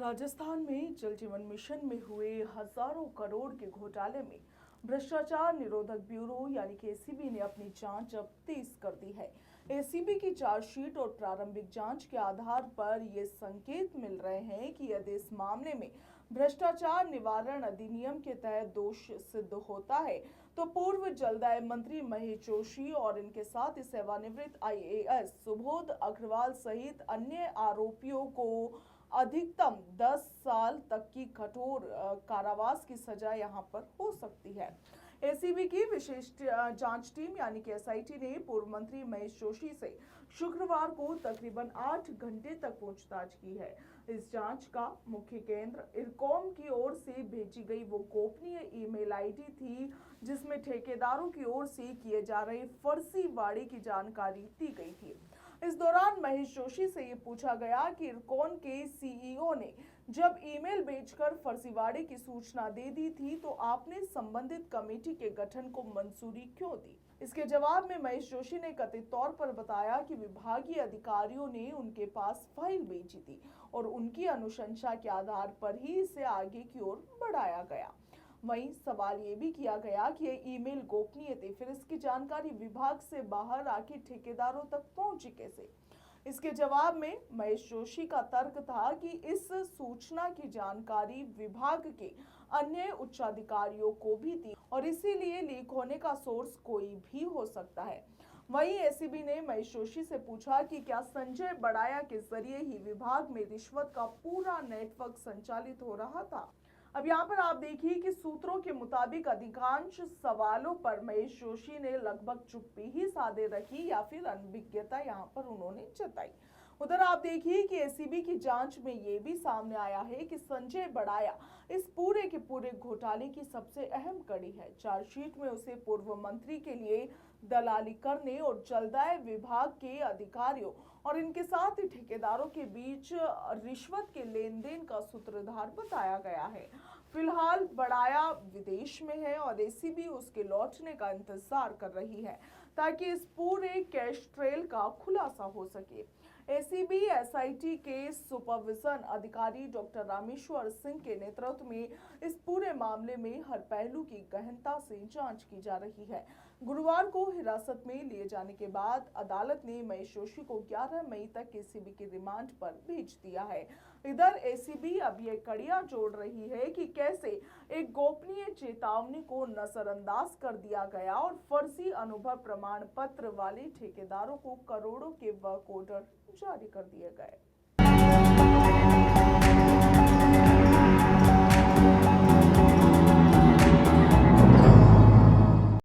राजस्थान में जल जीवन मिशन में हुए हजारों करोड़ के घोटाले में भ्रष्टाचार निरोधक ब्यूरो यानी कि एसीबी ने अपनी जांच अब तेज कर दी है। एसीबी की चार्जशीट और प्रारंभिक जांच के आधार पर ये संकेत मिल रहे हैं कि यदि इस मामले में भ्रष्टाचार निवारण अधिनियम के तहत दोष सिद्ध होता है तो पूर्व जलदाय मंत्री महेश जोशी और इनके साथ सेवानिवृत्त आईएएस सुबोध अग्रवाल सहित अन्य आरोपियों को अधिकतम 10 साल तक की कठोर कारावास की सजा यहां पर हो सकती है। एसीबी की विशेष जांच टीम यानी कि एसआईटी ने पूर्व मंत्री महेश जोशी से शुक्रवार को तकरीबन 8 घंटे तक पूछताछ की है। इस जांच का मुख्य केंद्र इरकॉम की ओर से भेजी गई वो गोपनीय ईमेल आईडी थी जिसमें ठेकेदारों की ओर से किए जा रहे फर्जीवाड़े की जानकारी दी गई थी। इस दौरान महेश जोशी से ये पूछा गया कि इरकॉन के सीईओ ने जब ईमेल भेजकर फर्जीवाड़े की सूचना दे दी थी तो आपने संबंधित कमेटी के गठन को मंजूरी क्यों दी। इसके जवाब में महेश जोशी ने कथित तौर पर बताया कि विभागीय अधिकारियों ने उनके पास फाइल भेजी थी और उनकी अनुशंसा के आधार पर ही इसे आगे की ओर बढ़ाया गया। वहीं सवाल ये भी किया गया कि ये ईमेल गोपनीय थी, फिर इसकी जानकारी विभाग से बाहर आके ठेकेदारों तक पहुंची कैसे। इसके जवाब में महेश जोशी का तर्क था कि इस सूचना की जानकारी विभाग के अन्य उच्चाधिकारियों को भी थी और इसीलिए लीक होने का सोर्स कोई भी हो सकता है। वहीं एसीबी ने महेश जोशी से पूछा कि क्या संजय बड़ाया के जरिए ही विभाग में रिश्वत का पूरा नेटवर्क संचालित हो रहा था। अब यहाँ पर आप देखिए कि सूत्रों के मुताबिक अधिकांश सवालों पर महेश जोशी ने लगभग चुप्पी ही साधे रखी या फिर अनभिज्ञता यहाँ पर उन्होंने जताई। उधर आप देखिए कि एसीबी की जांच में ये भी सामने आया है कि संजय बड़ाया इस पूरे के पूरे घोटाले की सबसे अहम कड़ी है। चार्जशीट में उसे पूर्व मंत्री के लिए दलाली करने और जलदाय विभाग के अधिकारियों और इनके साथ ही ठेकेदारों के बीच रिश्वत के लेन देन का सूत्रधार बताया गया है। फिलहाल बड़ाया विदेश में है और एसीबी उसके लौटने का इंतजार कर रही है ताकि इस पूरे कैश ट्रेल का खुलासा हो सके। एसीबी एसआईटी के सुपरविजन अधिकारी डॉक्टर रामेश्वर सिंह के नेतृत्व में इस पूरे मामले में हर पहलू की गहनता से जांच की जा रही है। गुरुवार को हिरासत में लिए जाने के बाद अदालत ने महेश जोशी को 11 मई तक एसीबी के रिमांड पर भेज दिया है। इधर एसीबी अब ये कड़ियां जोड़ रही है कि कैसे एक गोपनीय चेतावनी को नजरअंदाज कर दिया गया और फर्जी अनुभव प्रमाण पत्र वाले ठेकेदारों को करोड़ों के वर्क ऑर्डर जारी कर दिए गए।